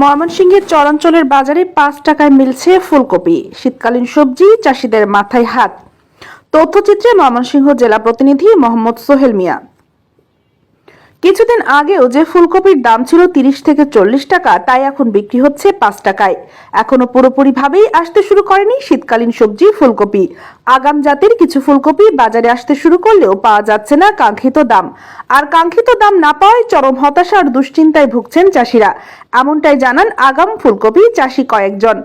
ময়মনসিংহের চরাঞ্চলের বাজারে ৫ টাকায় মিলছে ফুলকপি। শীতকালীন সবজি চাষিদের মাথায় হাত। তথ্যচিত্রে ময়মনসিংহ জেলা প্রতিনিধি মোহাম্মদ সোহেল মিয়া। কিছুদিন আগেও যে ফুলকপির দাম ছিল ৩০ থেকে ৪০ টাকা, তাই এখন বিক্রি হচ্ছে ৫ টাকায়। এখনো পুরোপুরিভাবেই আসতে শুরু করেনি শীতকালীন সবজি ফুলকপি। আগাম জাতের কিছু ফুলকপি বাজারে আসতে শুরু করলেও পাওয়া যাচ্ছে না কাঙ্ক্ষিত দাম। আর কাঙ্ক্ষিত দাম না পাওয়ায় চরম হতাশা আর দুশ্চিন্তায় ভুগছেন চাষিরা। এমনটাই জানান আগাম ফুলকপি চাষি কয়েকজন।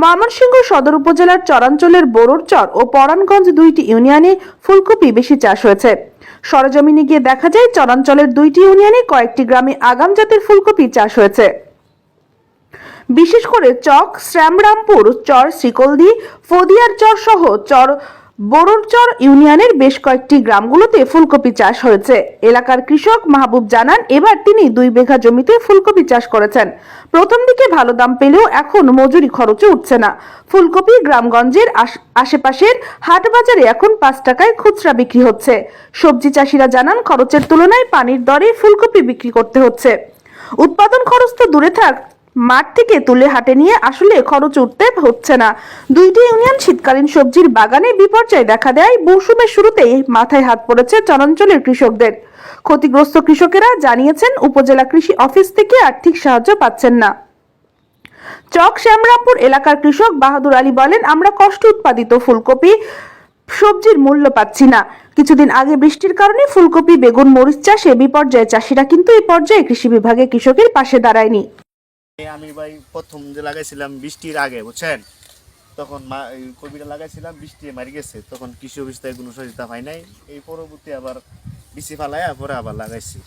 ময়মনসিংহ সদর উপজেলার চরাঞ্চলের বোররচর ও পরাণগঞ্জ দুইটি ইউনিয়নে ফুলকপি বেশি চাষ হয়েছে। সরেজমিনে গিয়ে দেখা যায় চরাঞ্চলের দুইটি ইউনিয়নে কয়েকটি গ্রামে আগাম জাতের ফুলকপি চাষ হয়েছে। বিশেষ করে চক শ্যামরামপুর, চর শ্রীকলদি, ফদিয়ার চর সহ চর বোররচর ইউনিয়নের বেশ কয়েকটি গ্রামগুলোতে ফুলকপি চাষ হয়েছে। এলাকার কৃষক মাহবুব জানান, এবার তিনি ২ বিঘা জমিতে ফুলকপি চাষ করেছেন। প্রথম দিকে ভালো দাম পেলেও এখন মজুরি খরচে উঠছে না। ফুলকপি গ্রামগঞ্জের আশেপাশের হাট বাজারে এখন ৫ টাকায় খুচরা বিক্রি হচ্ছে। সবজি চাষিরা জানান, খরচের তুলনায় পানির দরে ফুলকপি বিক্রি করতে হচ্ছে। উৎপাদন খরচ তো দূরে থাক, মাঠ থেকে তুলে হাটে নিয়ে আসলে খরচ উঠতে হচ্ছে না। দুইটি ইউনিয়ন শীতকালীন সবজির বাগানে বিপর্যয় দেখা দেয় মৌসুমের শুরুতেই মাথায় হাত পড়েছে চরাঞ্চলের কৃষকদের। ক্ষতিগ্রস্ত কৃষকেরা জানিয়েছেন, উপজেলা কৃষি অফিস থেকে আর্থিক সাহায্য পাচ্ছেন না। চক শ্যামরামপুর এলাকার কৃষক বাহাদুর আলী বলেন, আমরা কষ্ট উৎপাদিত ফুলকপি সবজির মূল্য পাচ্ছি না। কিছুদিন আগে বৃষ্টির কারণে ফুলকপি, বেগুন, মরিচ চাষে বিপর্যয়ে চাষিরা, কিন্তু এই পর্যায়ে কৃষি বিভাগে কৃষকের পাশে দাঁড়ায়নি। আমি ভাই প্রথম যে লাগাইছিলাম বৃষ্টির আগে, বুঝছেন, তখন কপিটা লাগাইছিলাম, বৃষ্টি মারি গেছে, তখন কৃষি অফিস থেকে কোনো সহযোগিতা হয় নাই। এই পরবর্তী আবার বৃষ্টি ফালাইয়া পরে আবার লাগাইছি।